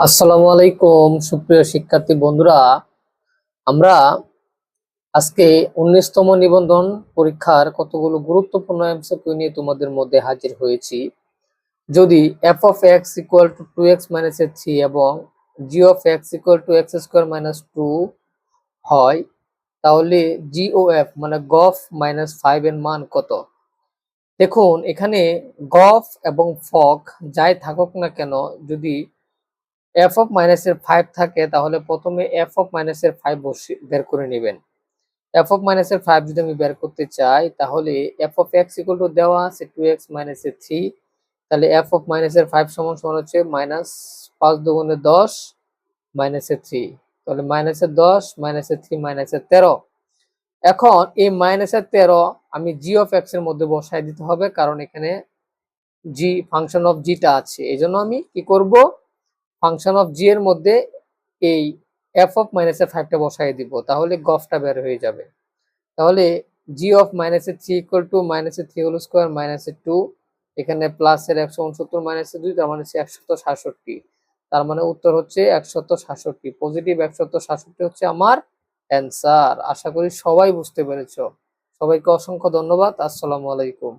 আসসালামু আলাইকুম সুপ্রিয় শিক্ষার্থী বন্ধুরা, আমরা আজকে 19তম নিবন্ধন পরীক্ষার কতগুলো গুরুত্বপূর্ণ এমসিকিউ নিয়ে তোমাদের মধ্যে হাজির হয়েছি। যদি f of x equal to 2x minus 3 এবং g of x equal to x square minus 2 হয়, তাহলে g ও f মানে গফ মাইনাস 5 এর মান কত? দেখুন, এখানে গফ এবং ফক যাই থাকুক না কেন, যদি এফ অফ মাইনাসের 5 থাকে তাহলে প্রথমে এফ অফ মাইনাসের 5 বের করে নেবেন। এফ অফ মাইনাসের 5 যদি আমি বের করতে চাই তাহলে F of x equal to দেওয়া আছে 2x মাইনাসের 3, তাহলে এফ অফ মাইনাসের 5 সমান সমান হচ্ছে মাইনাস 5 দুগুণে 10 মাইনাসের 3, তাহলে মাইনাসের 10 মাইনাসের 3 মাইনাসের 13। এখন এই মাইনাসের 13 আমি জি অফ এক্স এর মধ্যে বসায় দিতে হবে, কারণ এখানে জি ফাংশন অফ জিটা আছে। এই জন্য আমি কি করব, ফাংশন অফ জি এর মধ্যে এই এফ অফ মাইনাসের 5টা বসাই দিব, তাহলে গফটা বের হয়ে যাবে। তাহলে জি অফ মাইনাসের 3 ইকুয়াল টু মাইনাসের 3 হোল স্কয়ার মাইনাসের 2, এখানে প্লাসের 169 মাইনাসের 2, তার মানে হচ্ছে 167। তার মানে উত্তর হচ্ছে 167, পজিটিভ 167 হচ্ছে আমার অ্যান্সার। আশা করি সবাই বুঝতে পেরেছো। সবাইকে অসংখ্য ধন্যবাদ। আসসালামু আলাইকুম।